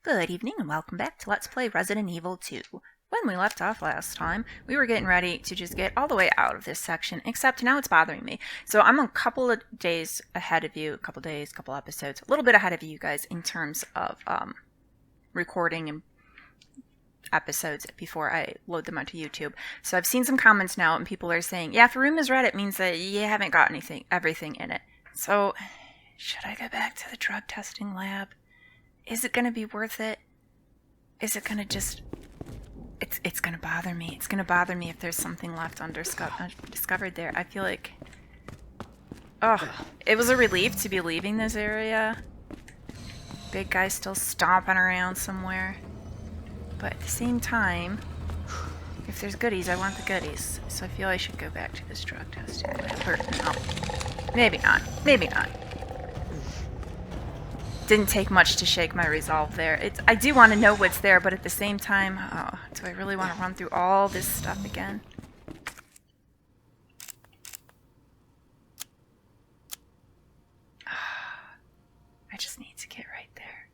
Good evening and welcome back to Let's Play Resident Evil 2. When we left off last time, we were getting ready to just get all the way out of this section, except now it's bothering me. So I'm a couple of days ahead of you, a couple days, couple episodes, a little bit ahead of you guys in terms of recording and episodes before I load them onto YouTube. So I've seen some comments now and people are saying, yeah, if a room is red, it means that you haven't got everything in it. So should I go back to the drug testing lab? Is it going to be worth it? Is it going to just... It's going to bother me. It's going to bother me if there's something left undiscovered there. I feel like... Oh, it was a relief to be leaving this area. Big guy still stomping around somewhere. But at the same time, if there's goodies, I want the goodies. So I feel I should go back to this drug testing lab. Or, no. Maybe not. Maybe not. Didn't take much to shake my resolve there. I do want to know what's there, but at the same time, oh, do I really want to run through all this stuff again? I just need to get right there.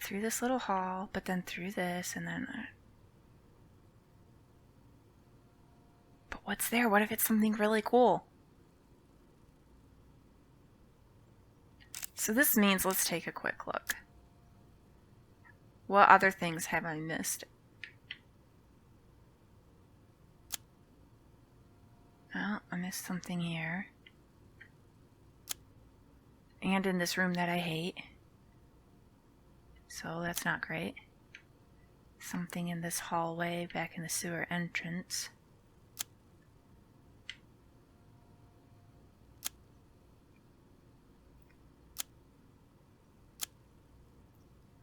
Through this little hall, but then through this, and then... But what's there? What if it's something really cool? So this means let's take a quick look. What other things have I missed? Oh, I missed something here. And in this room that I hate. So that's not great. Something in this hallway back in the sewer entrance.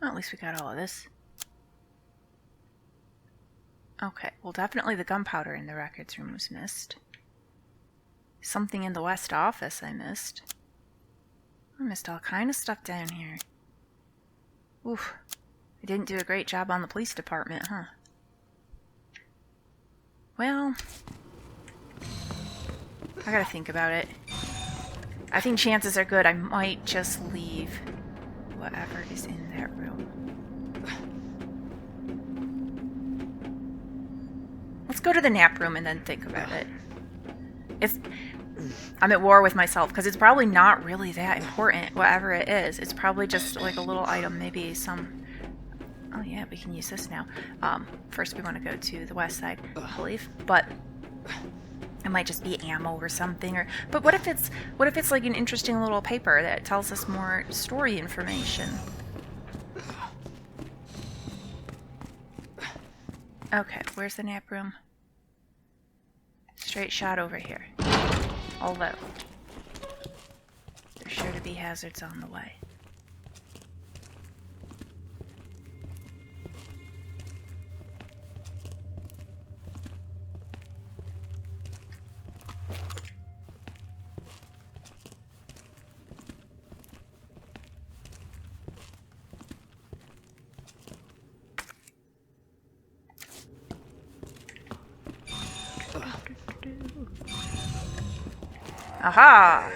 Well, at least we got all of this. Okay, well definitely the gunpowder in the records room was missed. Something in the west office I missed. I missed all kind of stuff down here. Oof. I didn't do a great job on the police department, huh? Well, I gotta think about it. I think chances are good I might just leave whatever is in that room. Let's go to the nap room and then think about it. I'm at war with myself because it's probably not really that important, whatever it is. It's probably just like a little item, maybe some... Oh yeah, we can use this now. First we want to go to the west side, I believe. But it might just be ammo or something. But what if it's like an interesting little paper that tells us more story information? Okay, where's the nap room? Straight shot over here. Although, there's sure to be hazards on the way. Aha!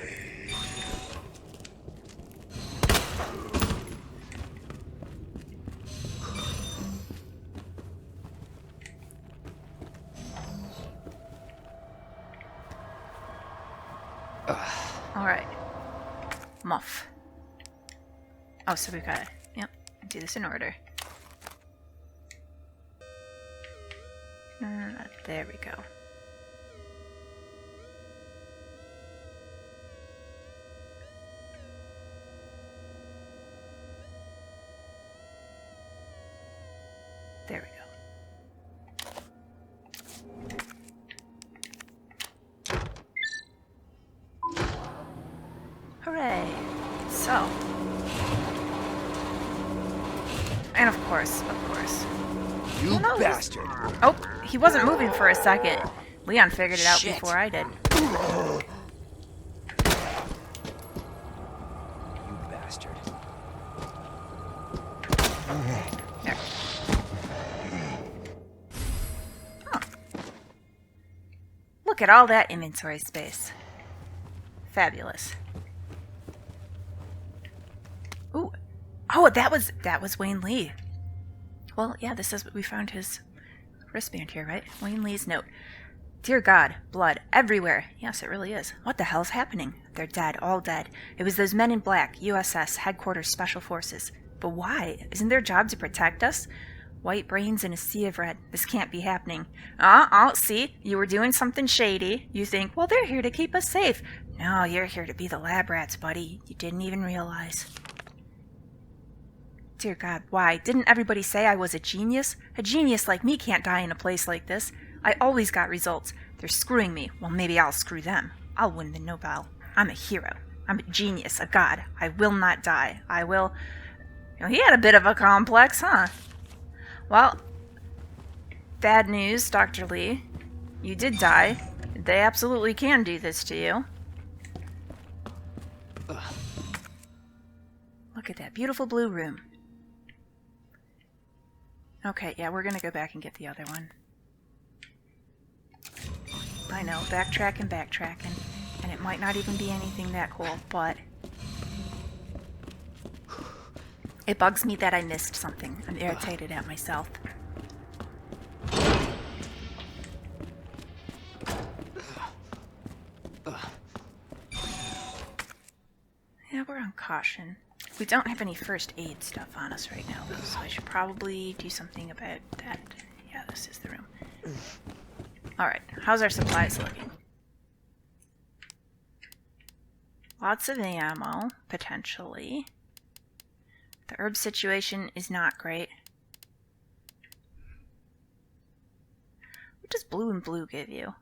Alright. Muff. Oh, so we've got to, yep, do this in order. There we go. There we go. Hooray! So. And of course. You bastard! Oh, he wasn't moving for a second. Leon figured it out before I did. You bastard. There. Huh. Look at all that inventory space. Fabulous. Ooh. Oh, that was Wayne Lee. well, yeah, this is what we found his wristband here, right? Wayne Lee's note. Dear God, blood everywhere. Yes, it really is. What the hell's happening? They're dead, all dead. It was those men in black, USS, Headquarters Special Forces. But why? Isn't their job to protect us? White brains in a sea of red. This can't be happening. See? You were doing something shady. You think, well, they're here to keep us safe. No, you're here to be the lab rats, buddy. You didn't even realize. Dear God, why? Didn't everybody say I was a genius? A genius like me can't die in a place like this. I always got results. They're screwing me. Well, maybe I'll screw them. I'll win the Nobel. I'm a hero. I'm a genius, a god. I will not die. I will... he had a bit of a complex, huh? Well, bad news, Dr. Lee. You did die. They absolutely can do this to you. Look at that beautiful blue room. Okay, yeah, we're gonna go back and get the other one. I know, backtracking, and it might not even be anything that cool, but it bugs me that I missed something. I'm irritated at myself. Yeah, we're on caution. We don't have any first aid stuff on us right now, though, so I should probably do something about that. Yeah, this is the room. Alright, how's our supplies looking? Lots of ammo, potentially. The herb situation is not great. What does blue and blue give you?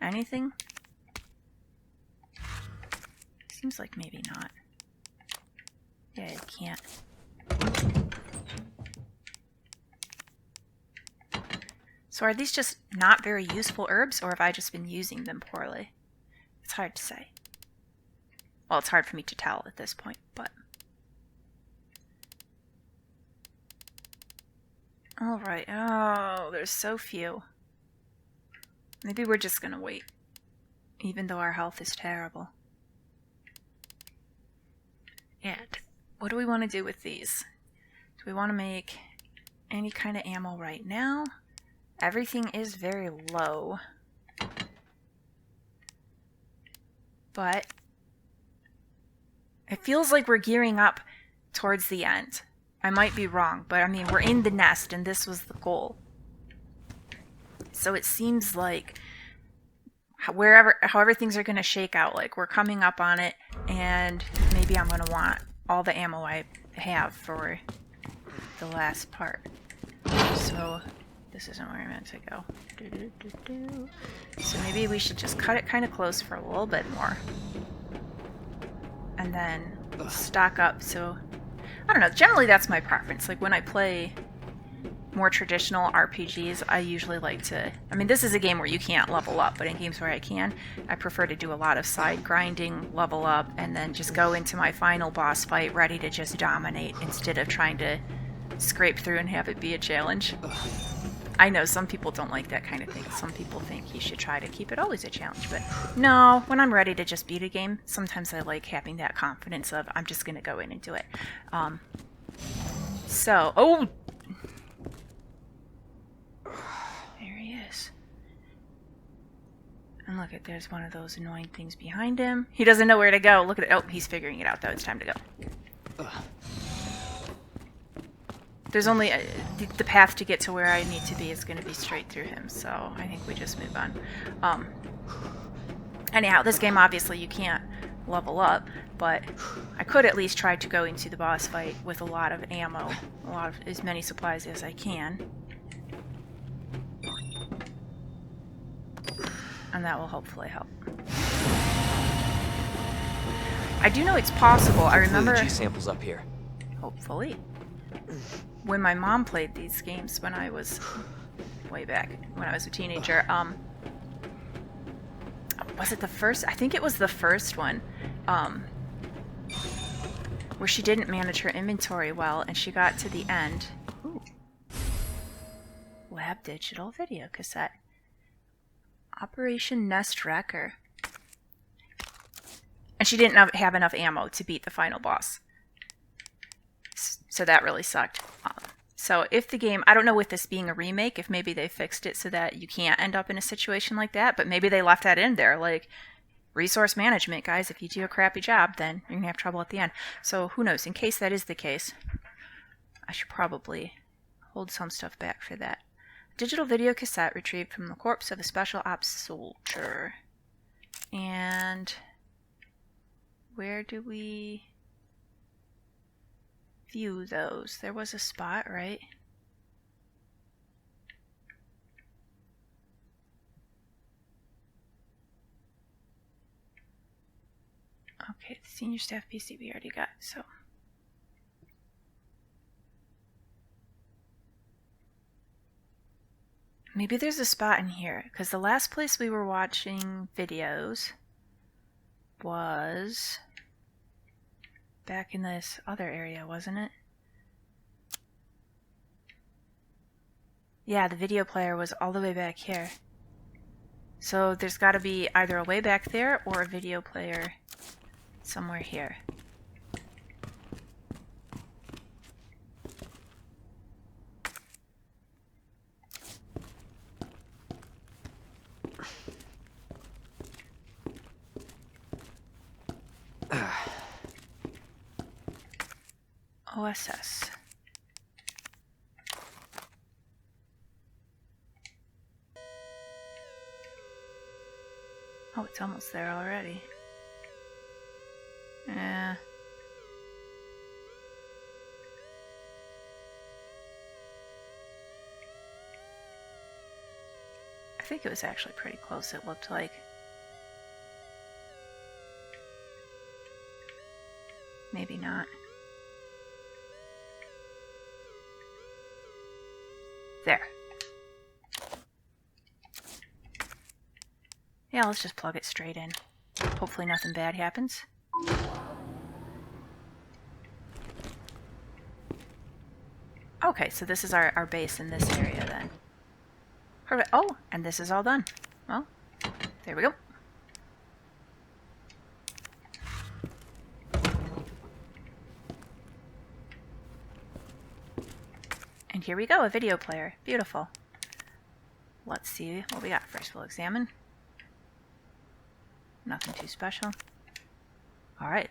Anything? Seems like maybe not. Yeah, it can't. So are these just not very useful herbs, or have I just been using them poorly? It's hard to say. Well, it's hard for me to tell at this point, but... Alright, oh, there's so few. Maybe we're just gonna wait, even though our health is terrible. And what do we want to do with these? Do we want to make any kind of ammo right now? Everything is very low. But it feels like we're gearing up towards the end. I might be wrong, but I mean, we're in the nest and this was the goal. So it seems like however things are going to shake out, like we're coming up on it, and maybe I'm going to want all the ammo I have for the last part. So this isn't where I meant to go. So maybe we should just cut it kind of close for a little bit more. And then stock up. So, I don't know, generally that's my preference. Like when I play more traditional RPGs, I usually like to... I mean, this is a game where you can't level up, but in games where I can, I prefer to do a lot of side grinding, level up, and then just go into my final boss fight ready to just dominate instead of trying to scrape through and have it be a challenge. I know some people don't like that kind of thing. Some people think you should try to keep it always a challenge, but no, when I'm ready to just beat a game, sometimes I like having that confidence of I'm just going to go in and do it. Oh! There he is. And look at, there's one of those annoying things behind him. He doesn't know where to go. Look at it. Oh, he's figuring it out, though. It's time to go. There's only... the path to get to where I need to be is going to be straight through him, so I think we just move on. Anyhow, this game, obviously, you can't level up, but I could at least try to go into the boss fight with a lot of ammo, as many supplies as I can. And that will hopefully help. I do know it's possible. I remember... The G samples up here. Hopefully. When my mom played these games when I was way back, when I was a teenager, was it the first? I think it was the first one, where she didn't manage her inventory well, and she got to the end. Ooh. Lab digital video cassette. Operation Nest Wrecker. And she didn't have enough ammo to beat the final boss. So that really sucked. So if the game, I don't know with this being a remake, if maybe they fixed it so that you can't end up in a situation like that, but maybe they left that in there, like resource management, guys. If you do a crappy job, then you're going to have trouble at the end. So who knows? In case that is the case, I should probably hold some stuff back for that. Digital video cassette retrieved from the corpse of a special ops soldier. And where do we view those? There was a spot, right? Okay, the senior staff PC we already got, so. Maybe there's a spot in here, because the last place we were watching videos was back in this other area, wasn't it? Yeah, the video player was all the way back here. So there's got to be either a way back there or a video player somewhere here. OSS. Oh, it's almost there already. Yeah. I think it was actually pretty close, it looked like. Maybe not. There. Yeah, let's just plug it straight in. Hopefully nothing bad happens. Okay, so this is our base in this area then. Perfect. Oh, and this is all done. Well, there we go. And here we go, a video player. Beautiful. Let's see what we got first. We'll examine. Nothing too special. Alright.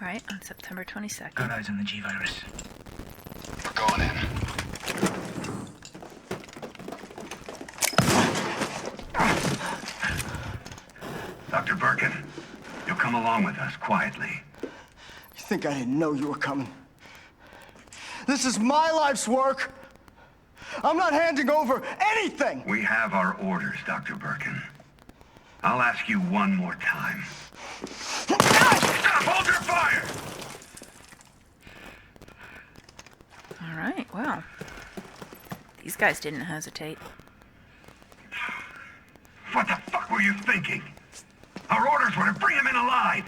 Alright, on September 22nd. Got eyes on the G-Virus. We're going in. Dr. Birkin, you'll come along with us quietly. You think I didn't know you were coming? This is my life's work. I'm not handing over anything. We have our orders, Dr. Birkin. I'll ask you one more time. Stop! Hold your fire! Alright, well. These guys didn't hesitate. What the fuck were you thinking? Our orders were to bring him in alive.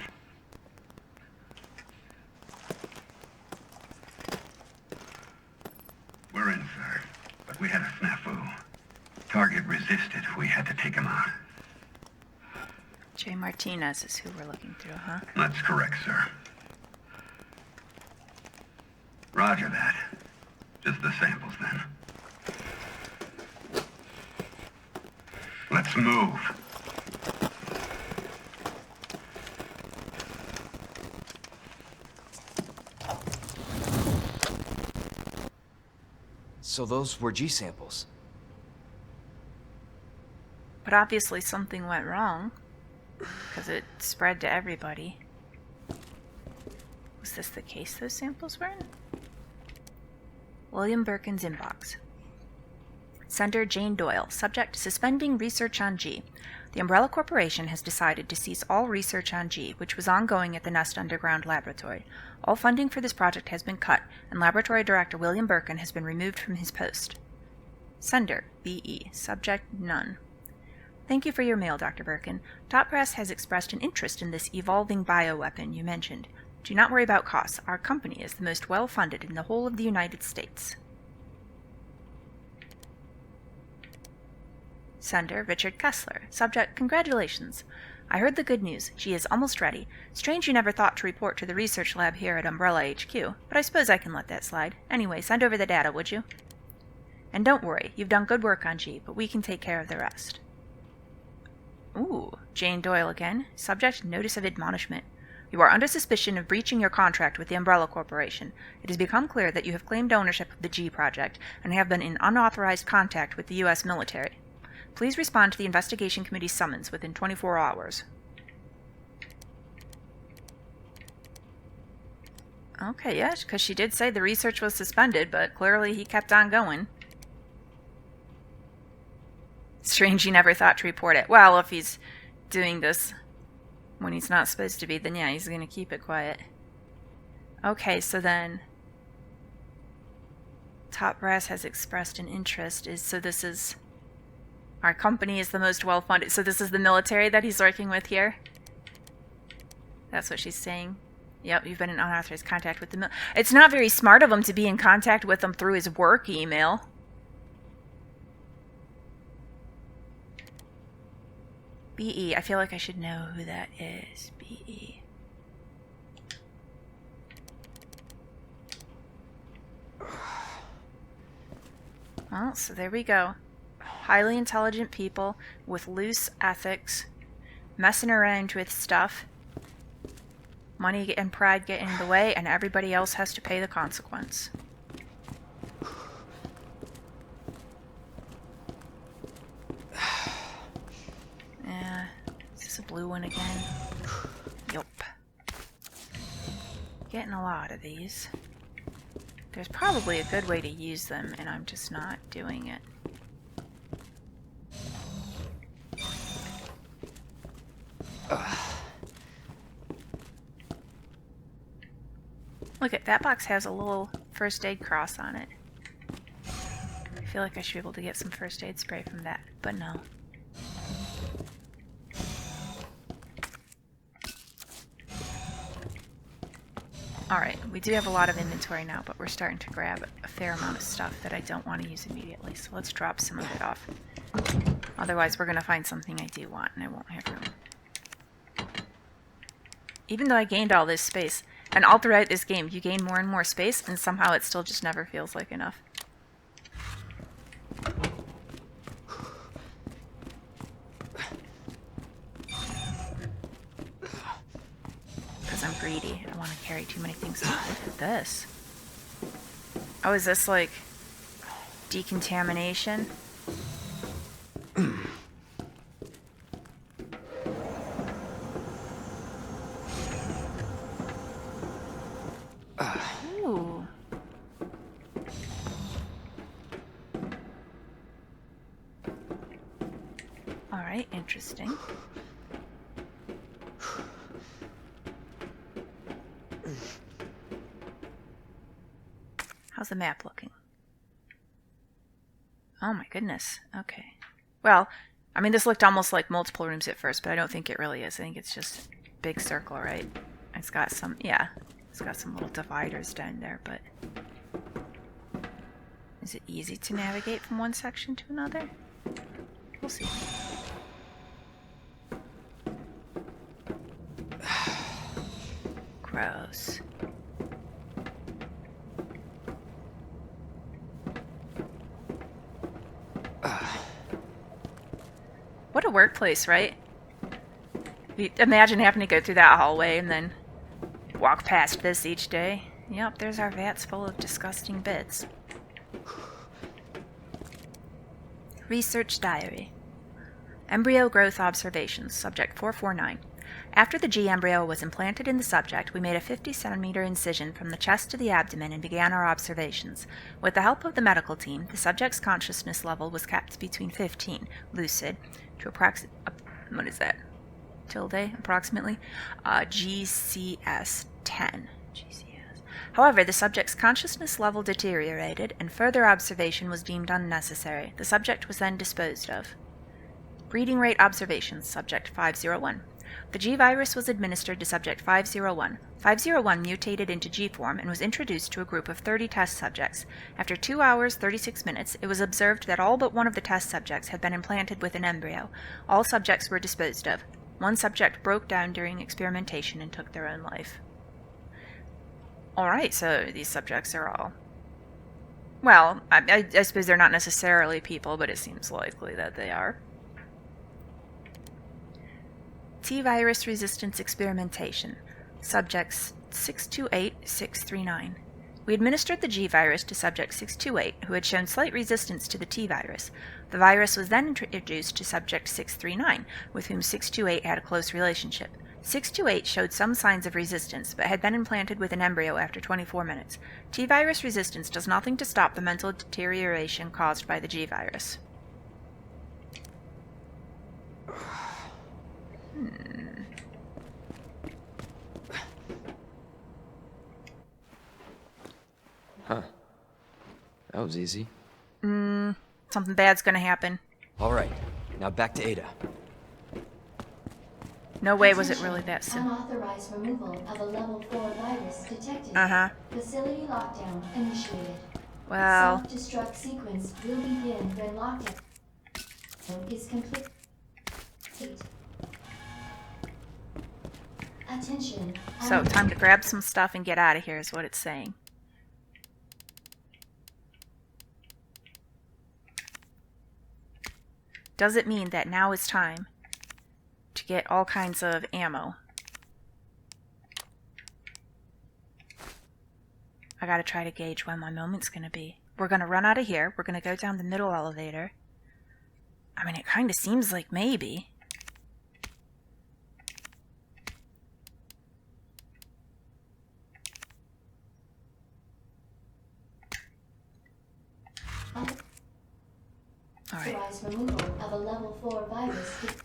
We're in, sir. But we had a snafu. Target resisted. We had to take him out. Jay Martinez is who we're looking through, huh? That's correct, sir. Roger that. Just the samples, then. Let's move. So those were G samples. But obviously something went wrong, because it spread to everybody. Was this the case those samples were in? William Birkin's inbox. Sender Jane Doyle. Subject, suspending research on G. The Umbrella Corporation has decided to cease all research on G, which was ongoing at the Nest Underground Laboratory. All funding for this project has been cut, and Laboratory Director William Birkin has been removed from his post. Sender, BE. Subject, none. Thank you for your mail, Dr. Birkin. Top Press has expressed an interest in this evolving bioweapon you mentioned. Do not worry about costs. Our company is the most well-funded in the whole of the United States. Sender, Richard Kessler. Subject, congratulations. I heard the good news. She is almost ready. Strange you never thought to report to the research lab here at Umbrella HQ, but I suppose I can let that slide. Anyway, send over the data, would you? And don't worry, you've done good work on G, but we can take care of the rest. Ooh, Jane Doyle again. Subject, notice of admonishment. You are under suspicion of breaching your contract with the Umbrella Corporation. It has become clear that you have claimed ownership of the G project and have been in unauthorized contact with the U.S. military. Please respond to the Investigation Committee's summons within 24 hours. Okay, yeah, because she did say the research was suspended, but clearly he kept on going. Strange he never thought to report it. Well, if he's doing this when he's not supposed to be, then yeah, he's going to keep it quiet. Okay, so then Top Brass has expressed an interest. So this is... Our company is the most well-funded. So this is the military that he's working with here? That's what she's saying. Yep, you've been in unauthorized contact with the It's not very smart of him to be in contact with them through his work email. BE. I feel like I should know who that is. BE. Well, so there we go. Highly intelligent people with loose ethics, messing around with stuff. Money and pride get in the way, and everybody else has to pay the consequence. Yeah, is this a blue one again? Yup. Getting a lot of these. There's probably a good way to use them, and I'm just not doing it. Look at that box has a little first aid cross on it. I feel like I should be able to get some first aid spray from that, but no. Alright, we do have a lot of inventory now, but we're starting to grab a fair amount of stuff that I don't want to use immediately, so let's drop some of it off. Otherwise, we're going to find something I do want, and I won't have room. Even though I gained all this space, and all throughout this game, you gain more and more space, and somehow it still just never feels like enough. Because I'm greedy. I don't want to carry too many things. Oh, look at this. Oh, is this like decontamination? Ooh. Alright, interesting. How's the map looking? Oh my goodness. Okay. Well, I mean, this looked almost like multiple rooms at first, but I don't think it really is. I think it's just a big circle, right? It's got some, yeah. It's got some little dividers down there, but... Is it easy to navigate from one section to another? We'll see. Gross. What a workplace, right? Imagine having to go through that hallway and then walk past this each day. Yep, there's our vats full of disgusting bits. Research Diary. Embryo Growth Observations, Subject 449. After the G embryo was implanted in the subject, we made a 50-centimeter incision from the chest to the abdomen and began our observations. With the help of the medical team, the subject's consciousness level was kept between 15, lucid, to what is that? Tilde, approximately, GCS 10. GCS. However, the subject's consciousness level deteriorated, and further observation was deemed unnecessary. The subject was then disposed of. Breeding rate observations, Subject 501. The G virus was administered to subject 501. 501 mutated into G form and was introduced to a group of 30 test subjects. After 2 hours, 36 minutes, it was observed that all but one of the test subjects had been implanted with an embryo. All subjects were disposed of. One subject broke down during experimentation and took their own life. Alright, so these subjects are all... Well, I suppose they're not necessarily people, but it seems likely that they are. T-virus resistance experimentation. Subjects 628-639. We administered the G-virus to subject 628, who had shown slight resistance to the T-virus. The virus was then introduced to subject 639, with whom 628 had a close relationship. 628 showed some signs of resistance, but had been implanted with an embryo after 24 minutes. T-virus resistance does nothing to stop the mental deterioration caused by the G-virus. Huh. That was easy. Something bad's gonna happen. All right, now back to Ada. No way was it really that simple. Unauthorized removal of a level 4 virus detected. Uh-huh. Facility lockdown initiated. Well... Self-destruct sequence will begin when lockdown is complete. Attention. So, time to grab some stuff and get out of here is what it's saying. Does it mean that now is time to get all kinds of ammo? I gotta try to gauge when my moment's gonna be. We're gonna run out of here. We're gonna go down the middle elevator. I mean, it kinda seems like maybe. Alright. Removal of a level 4 virus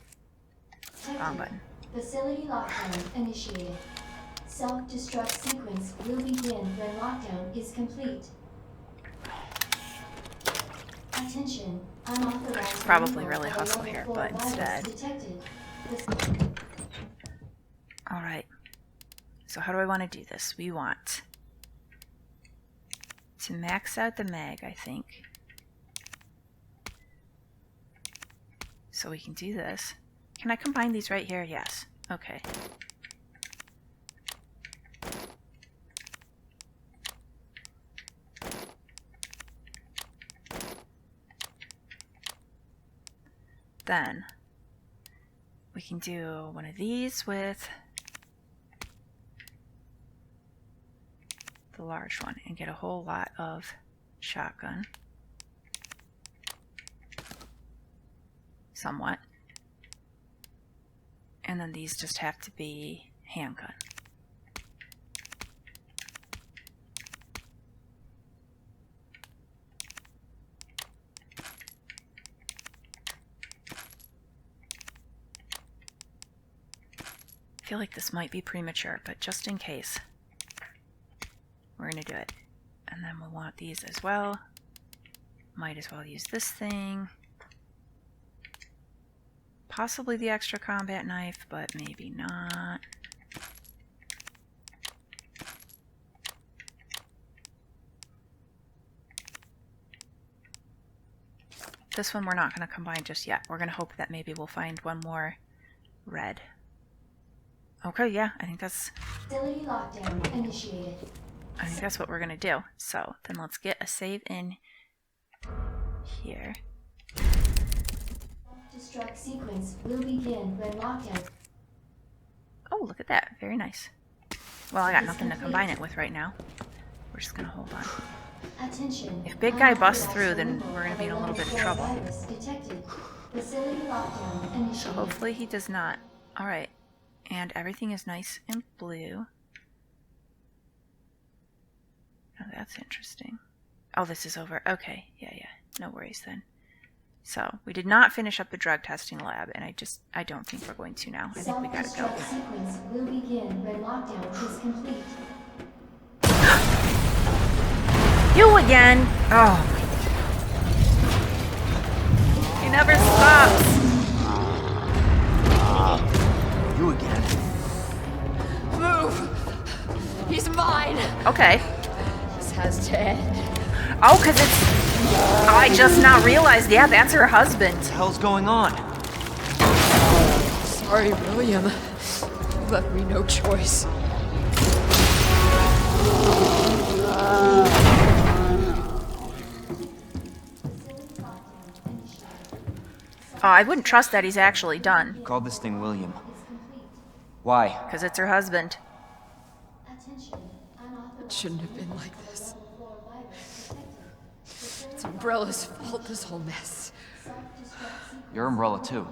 Wrong button. Facility lockdown initiated. Self-destruct sequence will begin when lockdown is complete. Attention. Unauthorized Probably removal really of a hustle level here, 4 but virus instead. detected. Alright. So how do I want to do this? We want to max out the mag, I think. So we can do this. Can I combine these right here? Yes. Okay. Then we can do one of these with the large one and get a whole lot of shotgun. Somewhat. And then these just have to be handgun. I feel like this might be premature, but just in case, we're going to do it. And then we'll want these as well. Might as well use this thing. Possibly the extra combat knife, but maybe not. This one we're not going to combine just yet. We're going to hope that maybe we'll find one more red. Okay, yeah, I think that's... Facility lockdown initiated. I think that's what we're going to do. So, then let's get a save in here. Destruct sequence will begin when lockdown. Oh, look at that. Very nice. Well, I got nothing to combine it with right now. We're just going to hold on. Attention. If big guy busts through, then we're going to be in a little bit of trouble. Facility lockdown initiated. So hopefully he does not. Alright. And everything is nice and blue. Oh, that's interesting. Oh, this is over. Okay. Yeah. No worries then. So, we did not finish up the drug testing lab, and I don't think we're going to now. I think we gotta go. Self-destruct sequence will begin when lockdown is complete. You again! Oh. He never stops. You again. Okay. This has to end. Oh, because it's... I just now realized, yeah, that's her husband. What the hell's going on? Sorry, William. You left me no choice. I wouldn't trust that he's actually done, Call this thing William. Why? because it's her husband. It shouldn't have been like this. It's Umbrella's fault, this whole mess. Your umbrella, too.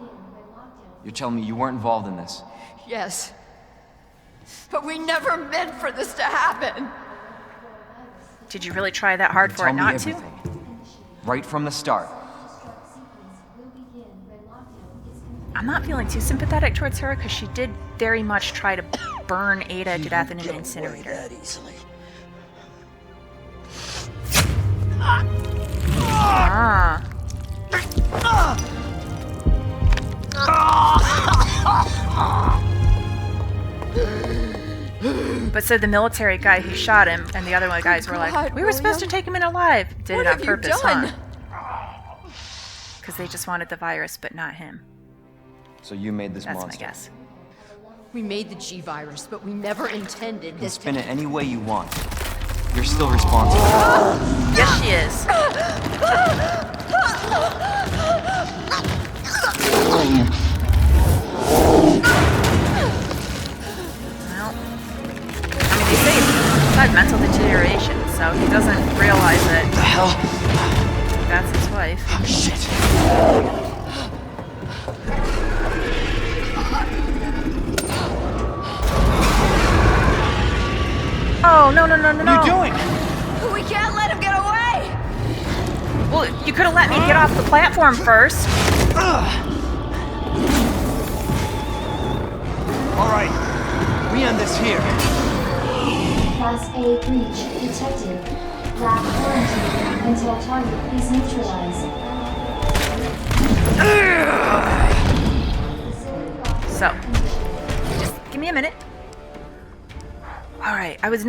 You're telling me you weren't involved in this? Yes. But we never meant for this to happen. Did you really try that hard for Tell it me not everything. Right from the start. I'm not feeling too sympathetic towards her because she did very much try to burn Ada to death in an incinerator. That easily. Ah. But so the military guy who shot him and the other one guys were like, God, we were supposed to William. take him in alive. Did What it on have you purpose, done? huh? Because they just wanted the virus, but not him. So you made this That's monster. my guess. We made the G-Virus, but we never intended You can this spin to... it any way you want. You're still responsible. Yes, she is. Well, I mean, they say he's had mental deterioration, so he doesn't realize that The hell? that's his wife. Oh, shit. Oh, no, no, no, no, no. What are you doing? We can't let him get away! Well, you could have let me get off the platform first. All right. We end this here. Class A breach detected. Lab quarantine until target is neutralized. So, just give me a minute. Alright, I was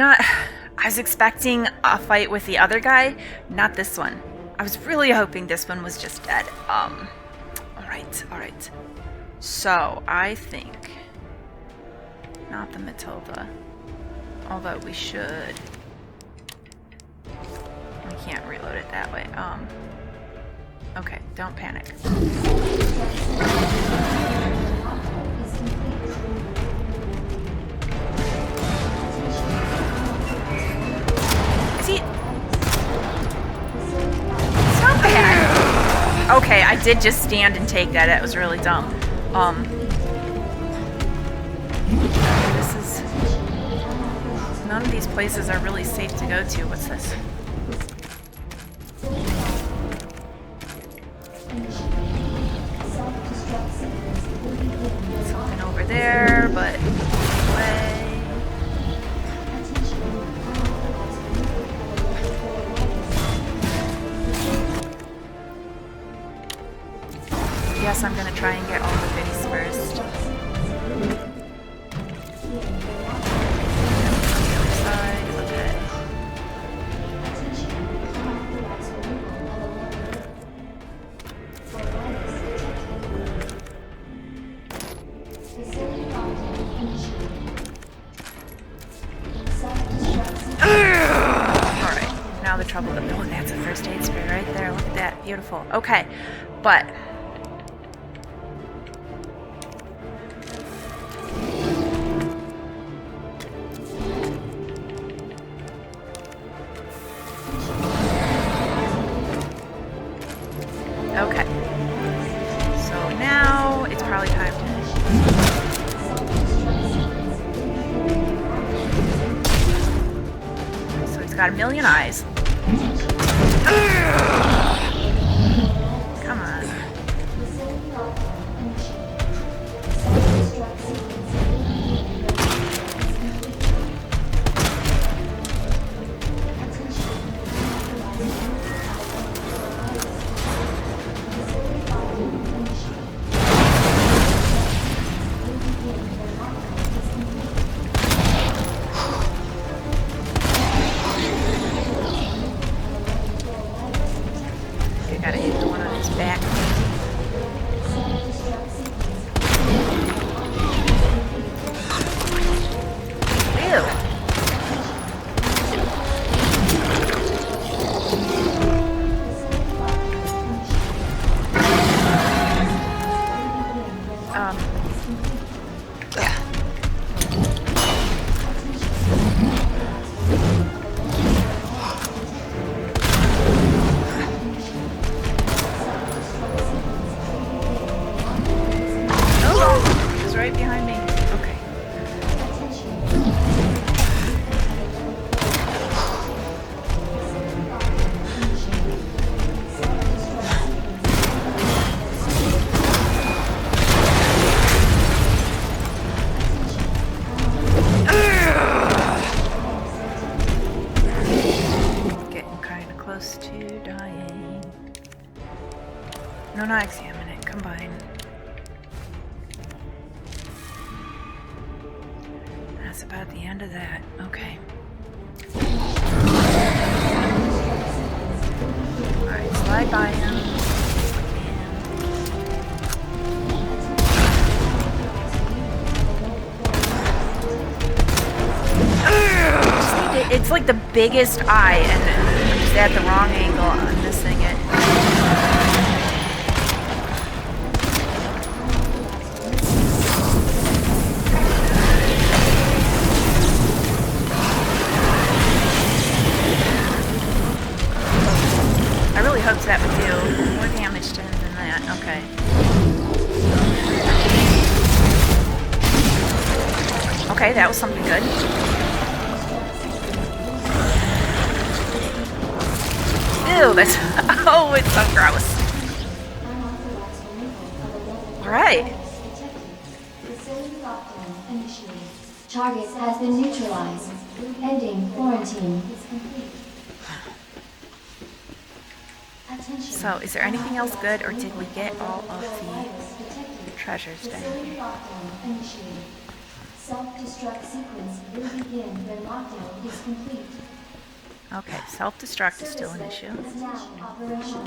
expecting a fight with the other guy, not this one. I was really hoping this one was just dead. Alright. So, I think... Not the Matilda. Although we should... We can't reload it that way. Okay, don't panic. Is he... It's not bad. Okay, I did just stand and take that. That was really dumb. This is... None of these places are really safe to go to. What's this? Something over there, but... Way... Yes, I'm gonna try and get all the goodies first. On the other side, okay. Alright, now the trouble. Oh, that's a first aid spray right there. Look at that. Beautiful. Okay, but... Okay. So now it's probably time to... So he's got a million eyes. Come on. right behind me. Okay. Getting kind of close to dying. No, not examine it. Combine. That's about the end of that. Okay. Alright, slide by him. It's like the biggest eye, and I'm just at the wrong angle. I'm missing it. I really hoped that would do more damage to him than that. Okay. Okay, that was something good. Ew, that's... Oh, it's so gross. Alright. Target has been neutralized. Ending quarantine. So, is there anything else good, or did we get all of the treasures down here? Self-destruct sequence will begin when lockdown is complete. Okay, self-destruct is still an issue. Is now operational.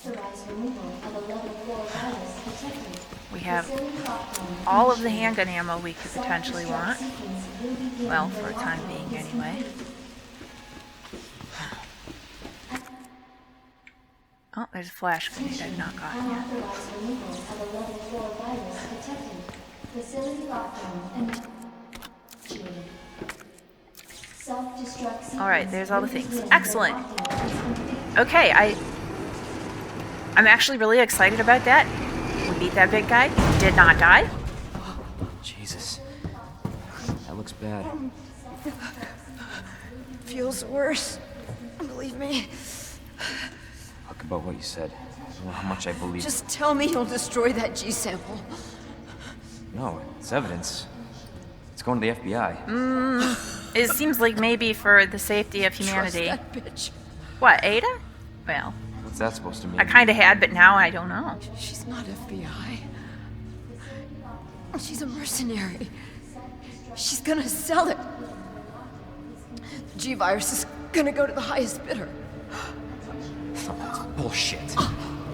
Authorized removal of a level 4 virus detected. We have Facility lockdown all of the initiated. handgun ammo we could potentially want. Sequence will begin Well, when for the time lockdown being is anyway. complete. Oh, there's a flash grenade I've not gotten yet. Unauthorized removal of a level 4 virus detected. Facility lockdown initiated. Self-destruct sequence Alright, there's all the will things. begin when Excellent. lockdown is complete. Okay, I'm actually really excited about that. We beat that big guy. Did not die. Jesus. That looks bad. Feels worse. Believe me. Talk about what you said. I don't know how much I believe. Just tell me you'll destroy that G sample. No, it's evidence. It's going to the FBI. It seems like maybe for the safety of Trust humanity. that bitch. What, Ada? Well, What's that supposed to mean? I kind of had, but now I don't know. She's not FBI. She's a mercenary. She's gonna sell it. The G-Virus is gonna go to the highest bidder. That's bullshit.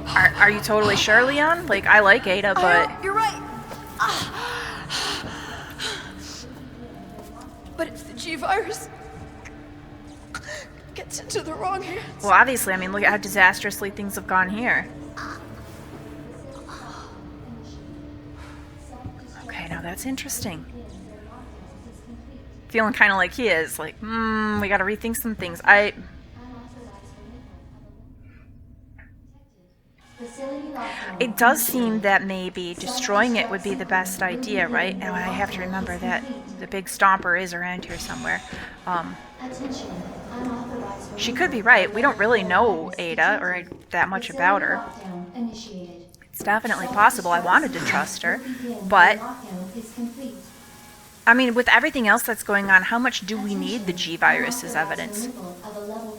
Are you totally sure, Leon? Like, I like Ada, but... You're right. But if the G-Virus gets into the wrong hands... Well, obviously, I mean, look at how disastrously things have gone here. Okay, now that's interesting. Feeling kind of like he is. Like, we gotta rethink some things. It does seem that maybe destroying it would be the best idea, right? And I have to remember that the big stomper is around here somewhere. She could be right. We don't really know Ada or that much about her. It's definitely possible. I wanted to trust her, but I mean, with everything else that's going on, how much do we need the G-Virus as evidence?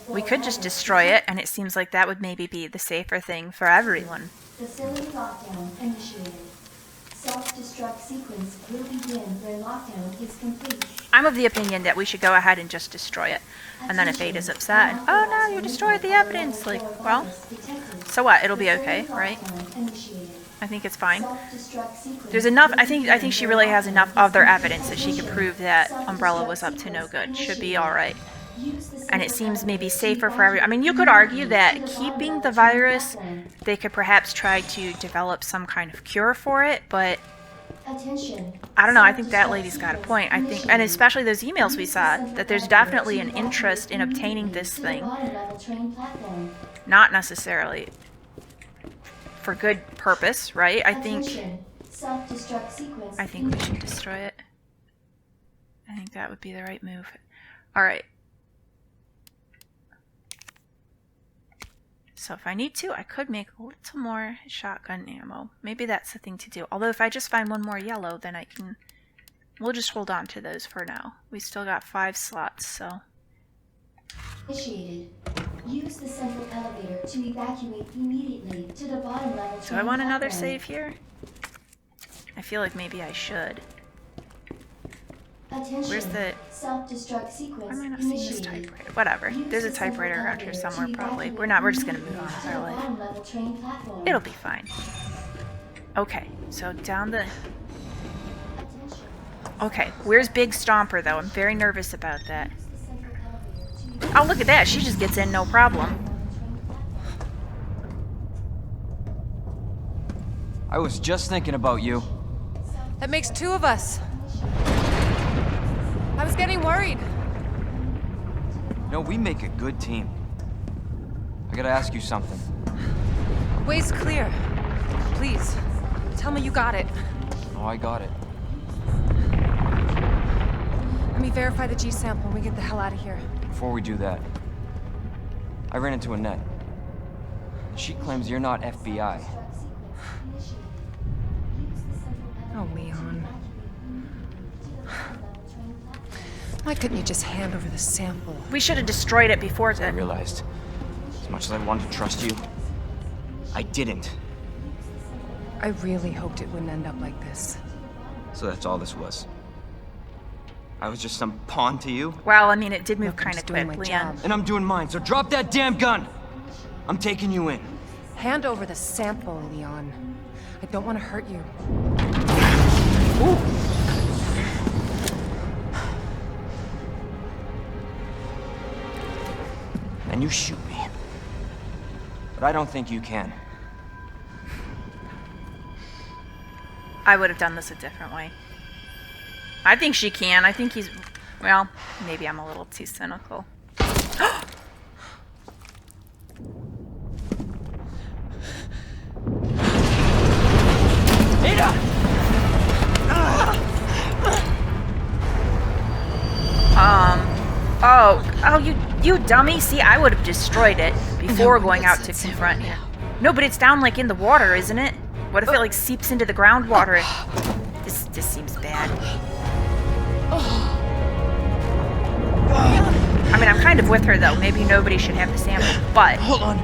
We could just destroy it, and it seems like that would maybe be the safer thing for everyone. Facility lockdown initiated. Self-destruct sequence will begin when lockdown is complete. I'm of the opinion that we should go ahead and just destroy it. And then if Ada's upset, oh no, you destroyed the evidence. Like, well, so what? It'll be okay, right? I think it's fine. There's enough, I think she really has enough other evidence that she could prove that Umbrella was up to no good. Should be alright. And it seems maybe safer for everyone. I mean, you could argue that keeping the virus, they could perhaps try to develop some kind of cure for it, but I don't know, I think that lady's got a point. I think, and especially those emails we saw, that there's definitely an interest in obtaining this thing. Not necessarily for good purpose, right? I think Self-destruct sequence. I think we should destroy it. I think that would be the right move. Alright. So if I need to, I could make a little more shotgun ammo. Maybe that's the thing to do. Although if I just find one more yellow, then I can... We'll just hold on to those for now. We still got 5 slots, so... Initiated. Use the central elevator to evacuate immediately to the bottom level. Do I want another save here? I feel like maybe I should. Attention. Where's the... Self-destruct sequence. Why am I not seeing this typewriter? Whatever. There's a typewriter around here somewhere, probably. We're just gonna move on with our life. It'll be fine. Okay, so down the... Okay, where's Big Stomper, though? I'm very nervous about that. Oh, look at that. She just gets in, no problem. I was just thinking about you. That makes 2 of us. I was getting worried. No, we make a good team. I gotta ask you something. Way's clear. Please, tell me you got it. Oh, I got it. Let me verify the G sample and we get the hell out of here. Before we do that, I ran into Annette. She claims you're not FBI. Oh, Leon. Why couldn't you just hand over the sample? We should have destroyed it before I then. realized, as much as I wanted to trust you, I didn't. I really hoped it wouldn't end up like this. So that's all this was. I was just some pawn to you, Well, I mean, it did move Look, I'm kind of just doing quick, my Leon. job. and I'm doing mine, so drop that damn gun! I'm taking you in. Hand over the sample, Leon. I don't want to hurt you. And you shoot me. But I don't think you can. I would have done this a different way. I think she can. I think he's... Well, maybe I'm a little too cynical. Ada! You dummy. See, I would have destroyed it before going out to confront you. No, but it's down, like, in the water, isn't it? What if it, like, seeps into the groundwater? This seems bad. I mean, I'm kind of with her, though. Maybe nobody should have the sample, but... Hold on.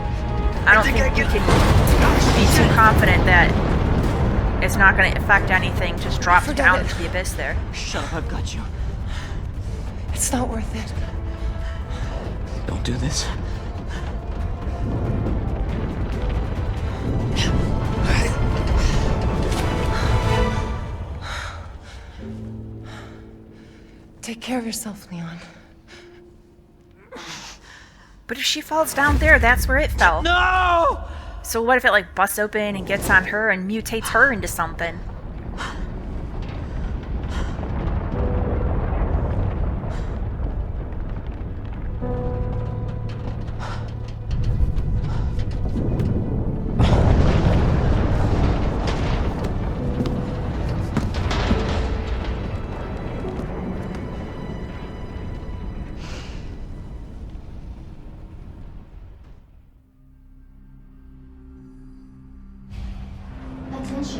I don't think we can be too confident that it's not going to affect anything. Just drop down into the abyss there. Shut up, I've got you. It's not worth it. Don't do this. Take care of yourself, Leon. But if she falls down there, that's where it fell. No! So what if it, like, busts open and gets on her and mutates her into something?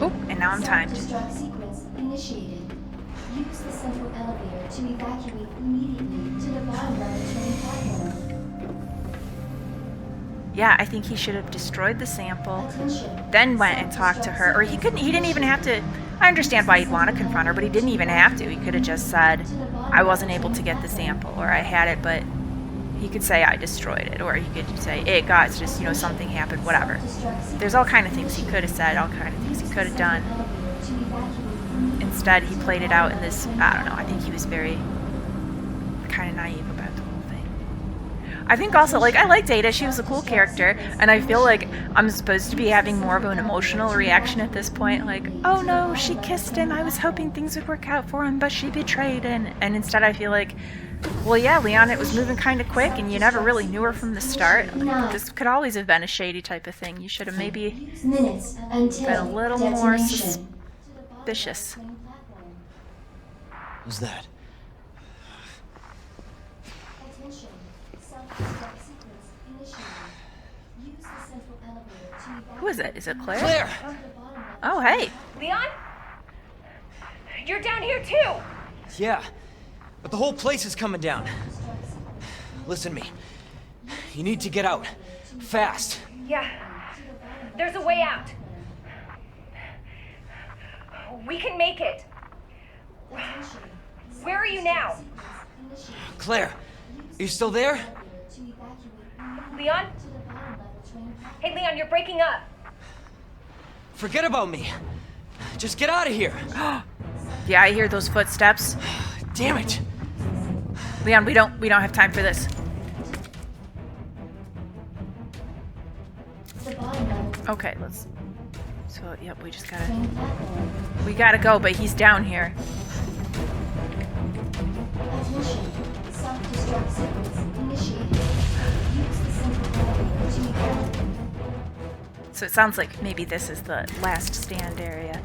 Oh, and now I'm timed. Self-destruct sequence initiated. Use the central elevator to evacuate immediately to the bottom level train platform. Yeah, I think he should have destroyed the sample, Attention. then went and talked to her. Or he didn't even have to... I understand why he'd want to confront her, but he didn't even have to. He could have just said, I wasn't able to get the sample, or I had it, but he could say I destroyed it, or he could say, hey guys, just, something happened, whatever. There's all kind of things he could have said, all kind of things he could have done. Instead, he played it out in this, I don't know, I think he was very kind of naive about the whole thing. I think also, like, I liked Ada, she was a cool character, and I feel like I'm supposed to be having more of an emotional reaction at this point, like, oh no, she kissed him, I was hoping things would work out for him, but she betrayed him, and instead I feel like, well, yeah, Leon, it was moving kind of quick, and you never really knew her from the start. Like, this could always have been a shady type of thing. You should have maybe Minutes until been a little more detonation. suspicious. Who's that? Attention. Self-destruct sequence initiated. Use the central elevator to evacuate. Who is it? Is it Claire? Claire! To the bottom level. Oh, hey. Leon? You're down here too! Yeah, but the whole place is coming down. Listen to me. You need to get out. Fast. Yeah. There's a way out. We can make it. Attention. Where are you now? Initiated. Claire, are you still there? To evacuate Leon? to the bottom level train platform. Hey, Leon, you're breaking up. Forget about me. Just get out of here. Yeah, I hear those footsteps. Damn it. Leon, we don't have time for this. The bottom level Okay, let's. So, yep, we just gotta. train platform. We gotta go, but he's down here. Attention. Self-destruct sequence initiated. Use the central elevator to evacuate. So it sounds like maybe this is the last stand area.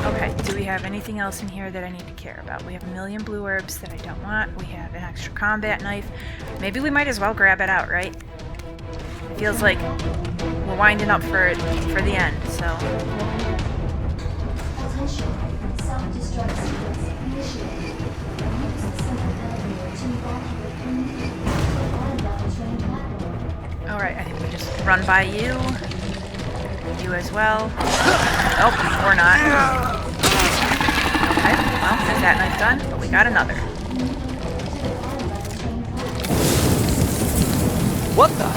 Okay, do we have anything else in here that I need to care about? We have a million blue herbs that I don't want. We have an extra combat knife. Maybe we might as well grab it out, right? It feels like we're winding up for the end, so. Attention. Self-destruct sequence initiated. Use the central elevator to evacuate immediately to the bottom level train platform. Alright, I think we just run by you. You as well. Nope, or not. Okay, well, there's that knife done, but we got another. What the?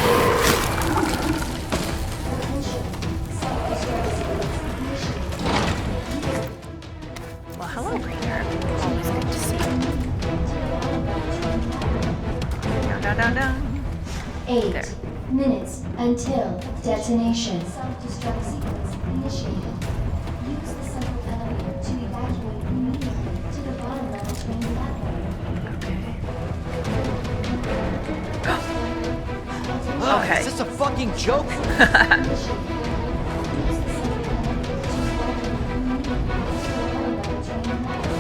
Well, hello, Green Herb. Always good to see you. Down, down, down, down. 8 There. minutes until detonation. Self-destruct sequence initiated. Use the central elevator to evacuate immediately to the bottom level train platform. Okay. Is this a fucking joke? Initiated. Use the central elevator to evacuate immediately to the bottom level train platform.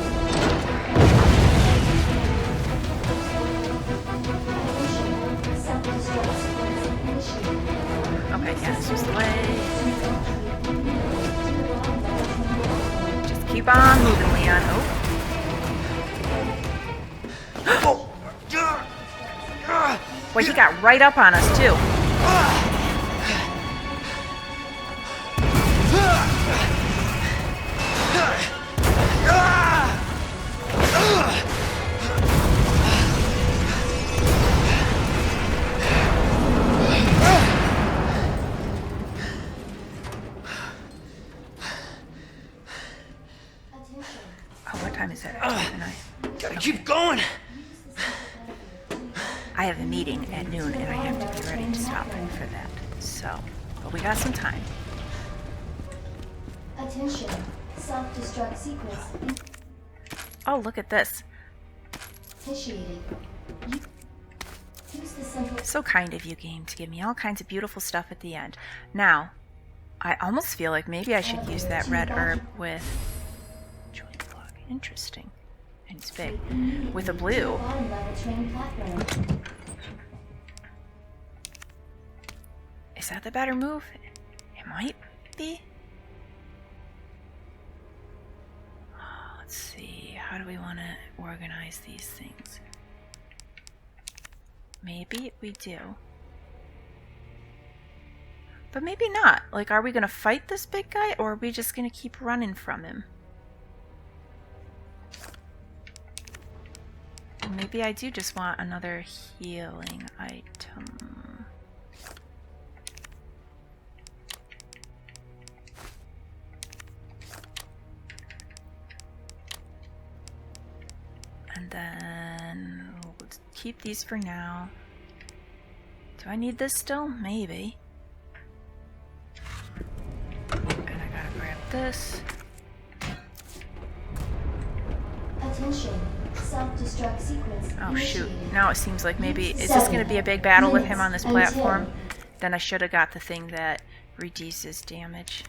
Self-destruct sequence initiated. Okay, yeah, this was the way. Just keep on moving, Leon. Oh. Wait, he got right up on us, too. Oh, what time is it? Gotta keep going. I have a meeting at noon, and I have to be ready to stop in for that. So, but we got some time. Attention. Self-destruct sequence Oh, look at this. initiated. Use the central So kind of you, game, to give me all kinds of beautiful stuff at the end. Now, I almost feel like maybe I should use that red herb with... Join block. Interesting. And it's big. With a blue. bottom level train platform. Is that the better move? It might be. Let's see. How do we want to organize these things? Maybe we do. But maybe not. Like, are we going to fight this big guy, or are we just going to keep running from him? Maybe I do just want another healing item. And then we'll keep these for now. Do I need this still? Maybe. And I gotta grab this. Attention. Self-destruct sequence Oh shoot. initiated. Now it seems like maybe... Is this going to be a big battle with him on this 7 minutes platform? until- Then I should have got the thing that reduces damage.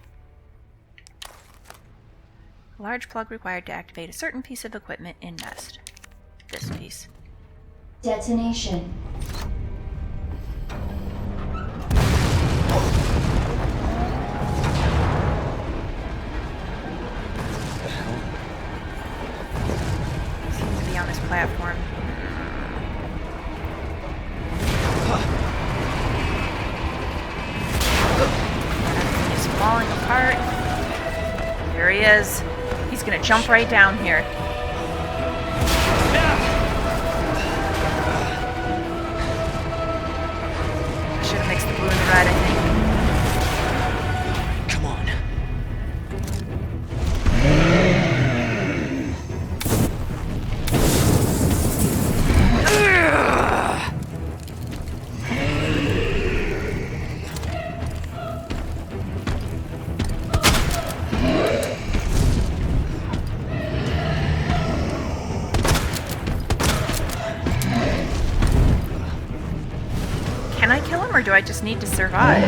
A large plug required to activate a certain piece of equipment in Nest. This piece. Detonation. Seems to be on this platform. Everything is falling apart. There he is. He's gonna jump right down here. I should have mixed the blue and the red, I think. Come on. Can I kill him, or do I just need to survive?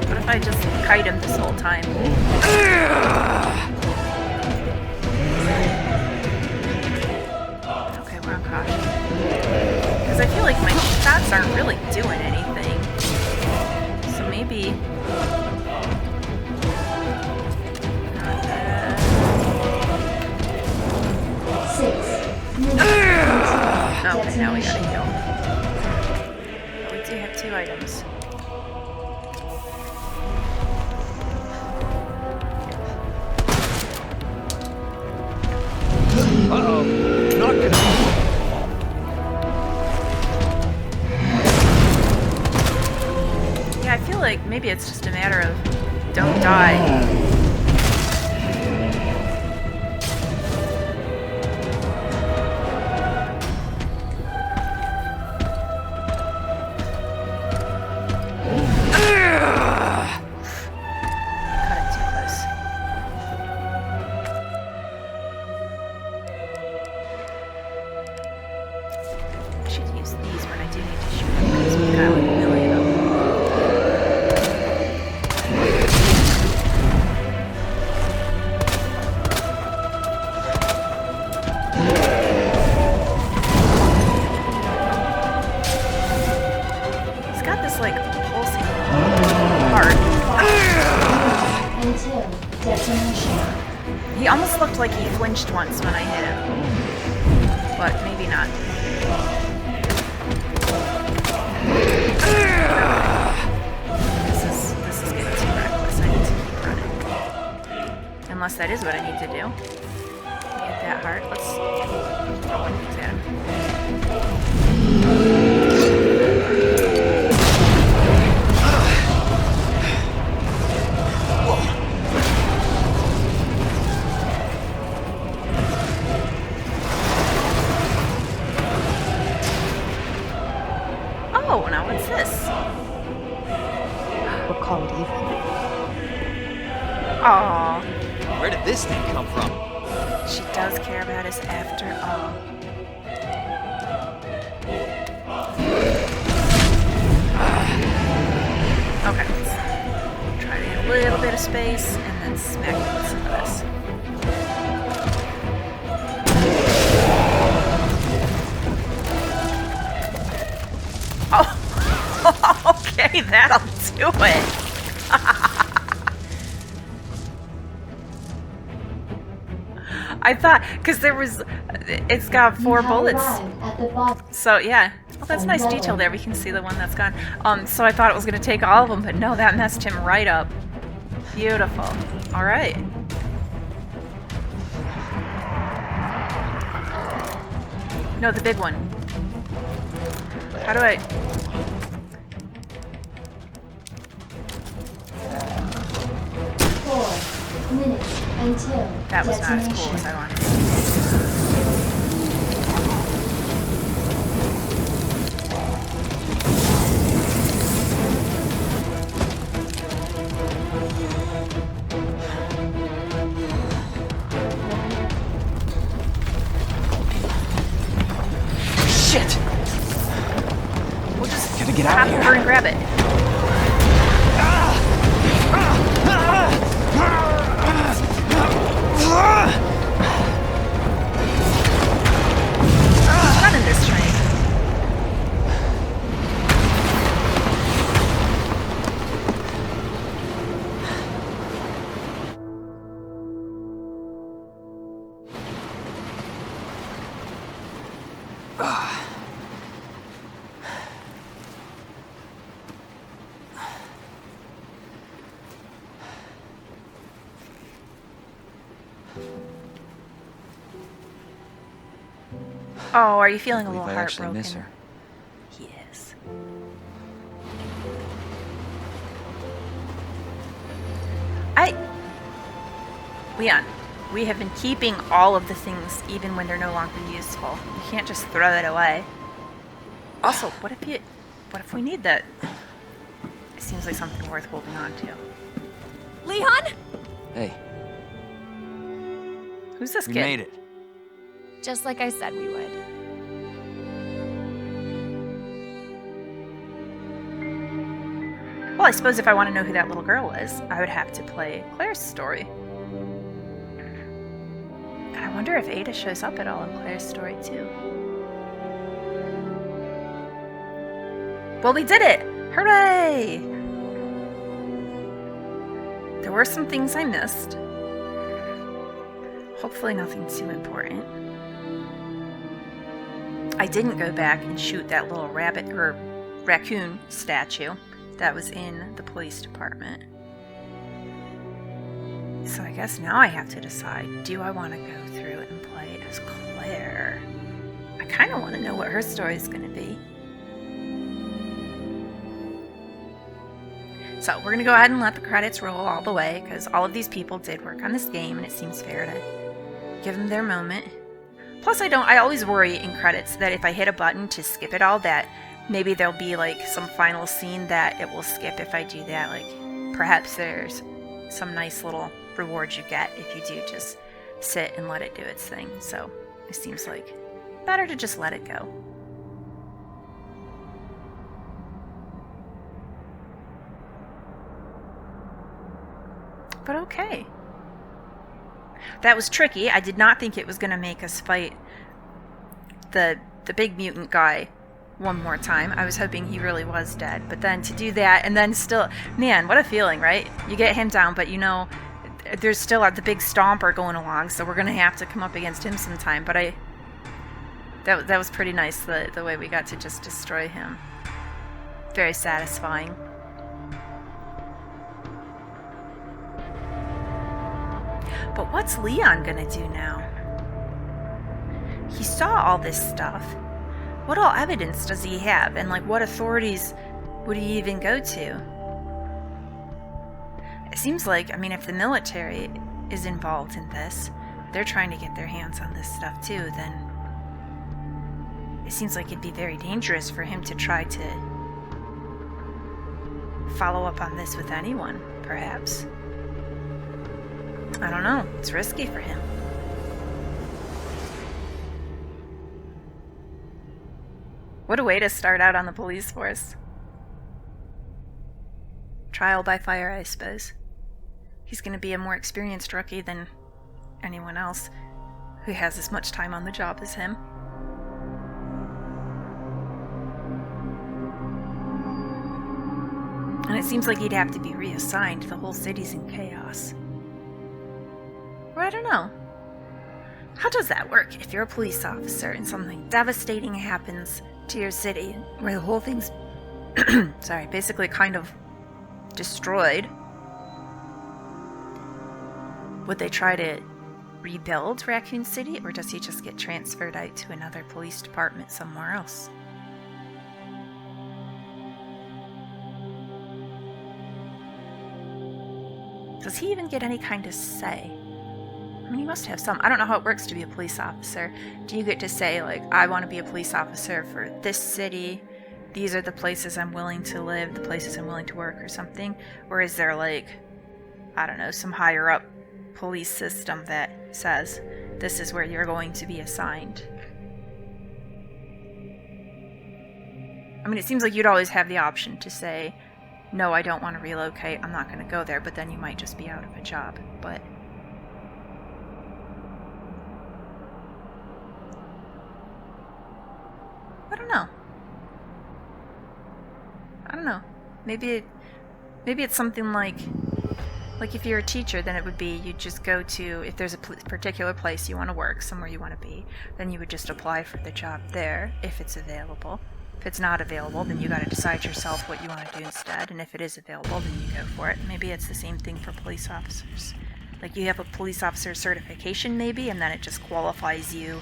What if I just kite him this whole time? Okay, we're on caution. Because I feel like my shots aren't really doing anything. So maybe... not that. 6 minutes until Okay, now we gotta detonation. heal. But we do have 2 items. Uh-oh. Not gonna... Yeah, I feel like maybe it's just a matter of don't die. Cut it too close. I should use these when I do need to shoot them because we've got like a million of them. He's got this like pulsing heart. Until detonation. He almost looked like he flinched once when I hit him. But maybe not. This is getting too reckless. I need to keep running. Unless that is what I need to do. Get that heart. Let's throw one of these at him. Oh, now what's this? We'll call it even. Aw, Where did this thing come from? she does care about us after all. Okay, let's try to get a little bit of space and then smack it with some of this. Oh, okay, that'll do it. I thought, because it's got 4 You have bullets. arrived at the bottom. So yeah, well, that's nice detail there. We can see the one that's gone. So I thought it was gonna take all of them, but no, that messed him right up. Beautiful. All right. No, the big one. How do I? 4 minutes until That was not as detonation. cool as I wanted. Shit! get out hop of here. over and grab it. Who's running this train? Oh, are you feeling a I little believe I actually heartbroken? miss her. Yes. Leon, we have been keeping all of the things even when they're no longer useful. You can't just throw it away. Also, what if we need that? It seems like something worth holding on to. Leon? Hey, Who's this we kid? made it. Just like I said we would. Well, I suppose if I want to know who that little girl is, I would have to play Claire's story. And I wonder if Ada shows up at all in Claire's story, too. Well, we did it! Hooray! There were some things I missed. Hopefully nothing too important. I didn't go back and shoot that little rabbit or raccoon statue that was in the police department. So I guess now I have to decide, do I want to go through and play as Claire? I kind of want to know what her story is going to be. So we're going to go ahead and let the credits roll all the way, because all of these people did work on this game, and it seems fair to give them their moment. Plus, I always worry in credits that if I hit a button to skip it all, that maybe there'll be like some final scene that it will skip if I do that. Like, perhaps there's some nice little rewards you get if you do just sit and let it do its thing. So it seems like better to just let it go. But okay. That was tricky. I did not think it was going to make us fight the big mutant guy one more time. I was hoping he really was dead. But then to do that and then still... Man, what a feeling, right? You get him down, but you know, there's still the big stomper going along, so we're going to have to come up against him sometime. But that was pretty nice, the way we got to just destroy him. Very satisfying. But what's Leon gonna do now? He saw all this stuff. What all evidence does he have? And like, what authorities would he even go to? It seems like, I mean, if the military is involved in this, they're trying to get their hands on this stuff too, then it seems like it'd be very dangerous for him to try to follow up on this with anyone, perhaps. I don't know. It's risky for him. What a way to start out on the police force. Trial by fire, I suppose. He's going to be a more experienced rookie than anyone else who has as much time on the job as him. And it seems like he'd have to be reassigned. The whole city's in chaos. Or I don't know. How does that work if you're a police officer and something devastating happens to your city where the whole thing's basically kind of destroyed? Would they try to rebuild Raccoon City, or does he just get transferred out to another police department somewhere else? Does he even get any kind of say? I mean, he must have some. I don't know how it works to be a police officer. Do you get to say, like, I want to be a police officer for this city, these are the places I'm willing to live, the places I'm willing to work, or something? Or is there, like, I don't know, some higher up police system that says, this is where you're going to be assigned? I mean, it seems like you'd always have the option to say, no, I don't want to relocate, I'm not going to go there, but then you might just be out of a job. But I don't know. I don't know. Maybe it's something like if you're a teacher, then it would be you'd just go to, if there's a particular place you want to work, somewhere you want to be, then you would just apply for the job there if it's available. If it's not available, then you got to decide yourself what you want to do instead, and if it is available, then you go for it. Maybe it's the same thing for police officers. Like, you have a police officer certification maybe, and then it just qualifies you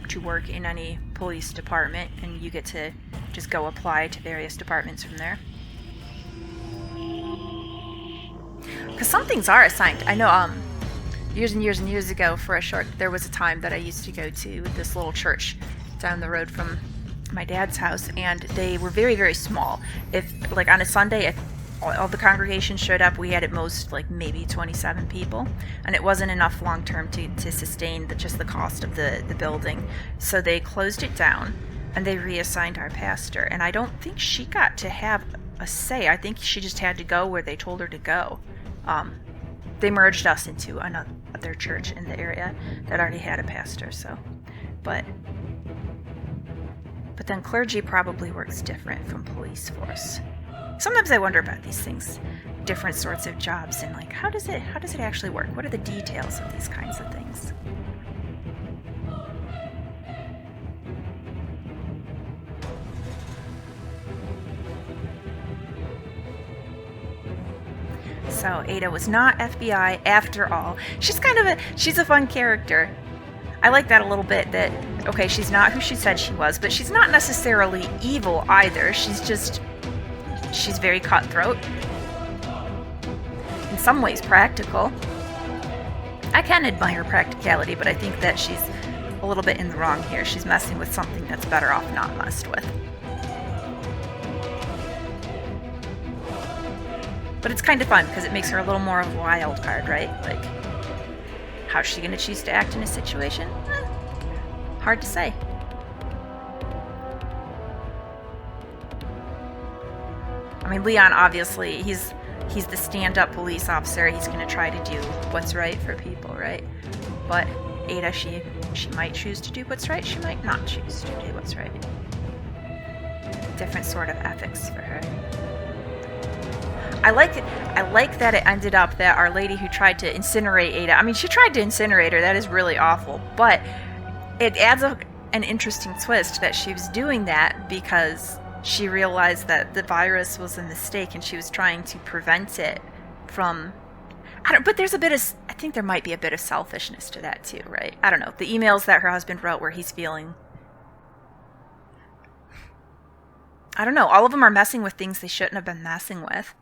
to work in any police department, and you get to just go apply to various departments from there. Because some things are assigned. I know years and years and years ago, there was a time that I used to go to this little church down the road from my dad's house, and they were very, very small. If, like, on a Sunday, if all the congregation showed up, we had at most, like, maybe 27 people, and it wasn't enough long-term to sustain just the cost of the building. So they closed it down, and they reassigned our pastor, and I don't think she got to have a say. I think she just had to go where they told her to go. They merged us into another church in the area that already had a pastor, so, but then clergy probably works different from police force. Sometimes I wonder about these things, different sorts of jobs, and like, how does it actually work? What are the details of these kinds of things? So Ada was not FBI after all. She's a fun character. I like that a little bit, that, okay, she's not who she said she was, but she's not necessarily evil either. She's very cutthroat. In some ways practical. I can admire practicality, but I think that she's a little bit in the wrong here. She's messing with something that's better off not messed with. But it's kind of fun, because it makes her a little more of a wild card, right? Like, how's she going to choose to act in a situation? Hard to say. I mean, Leon, obviously, he's the stand-up police officer. He's going to try to do what's right for people, right? But Ada, she might choose to do what's right. She might not choose to do what's right. Different sort of ethics for her. I like that it ended up that Our Lady who tried to incinerate Ada, I mean, she tried to incinerate her, that is really awful, but it adds an interesting twist that she was doing that because she realized that the virus was a mistake and she was trying to prevent it from, but there's I think there might be a bit of selfishness to that too, right? I don't know, the emails that her husband wrote where he's feeling, I don't know, all of them are messing with things they shouldn't have been messing with.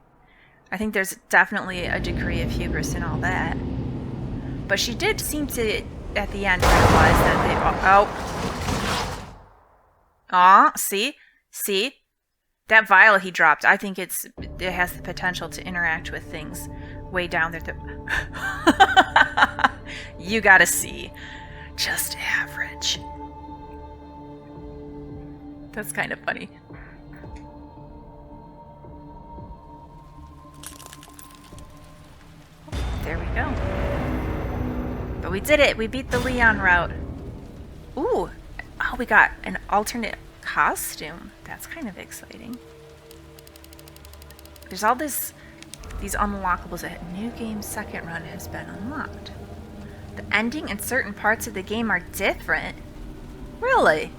I think there's definitely a degree of hubris in all that. But she did seem to, at the end, realize that see? That vial he dropped, I think it has the potential to interact with things way down there. You gotta see. Just average. That's kind of funny. There we go. But we did it! We beat the Leon route. Ooh! Oh, we got an alternate costume. That's kind of exciting. There's all these unlockables. A new game second run has been unlocked. The ending and certain parts of the game are different. Really?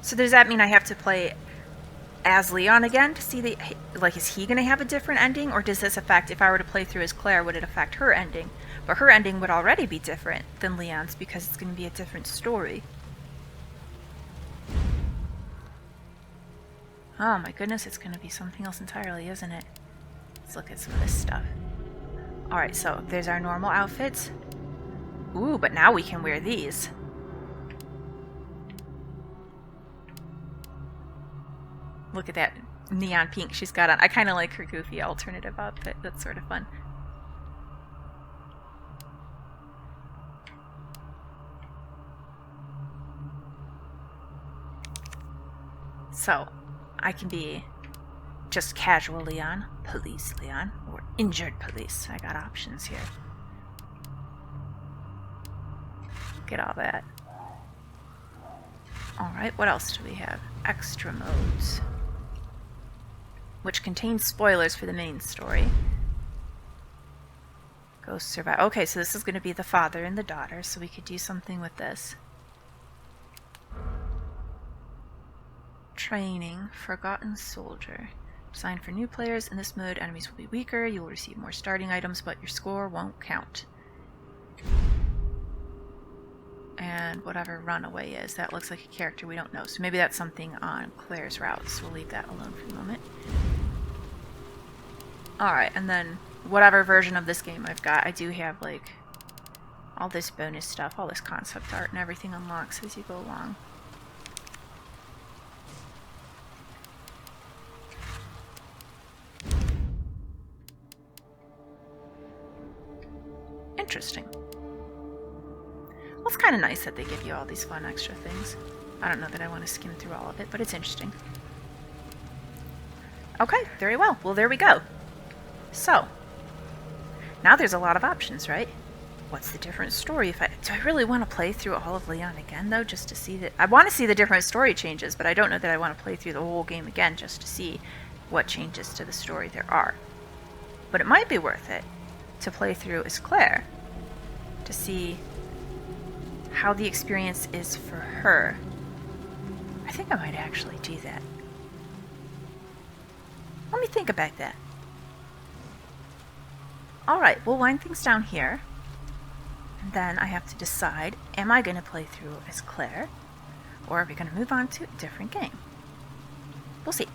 So does that mean I have to play as Leon again to see is he going to have a different ending, or does this affect, if I were to play through as Claire, would it affect her ending? But her ending would already be different than Leon's because it's going to be a different story. Oh my goodness, it's going to be something else entirely, isn't it? Let's look at some of this stuff. Alright, so there's our normal outfits. Ooh, but now we can wear these. Look at that neon pink she's got on. I kind of like her goofy alternative outfit. That's sort of fun. So I can be just casual Leon, police Leon, or injured police. I got options here. Get all that. Alright, what else do we have? Extra modes. Which contains spoilers for the main story. Ghost survive. Okay, so this is going to be the father and the daughter, so we could do something with this. Training. Forgotten Soldier. Designed for new players. In this mode, enemies will be weaker. You will receive more starting items, but your score won't count. And whatever Runaway is, that looks like a character we don't know. So maybe that's something on Claire's routes. We'll leave that alone for a moment. Alright, and then whatever version of this game I've got, I do have like all this bonus stuff, all this concept art and everything unlocks as you go along. Interesting. Well, it's kind of nice that they give you all these fun extra things. I don't know that I want to skim through all of it, but it's interesting. Okay, very well. Well, there we go. So, now there's a lot of options, right? What's the different story? Do I really want to play through all of Leon again, though, just to see that? I want to see the different story changes, but I don't know that I want to play through the whole game again just to see what changes to the story there are. But it might be worth it to play through as Claire to see how the experience is for her. I think I might actually do that. Let me think about that. Alright, we'll wind things down here. And then I have to decide, am I going to play through as Claire? Or are we going to move on to a different game? We'll see.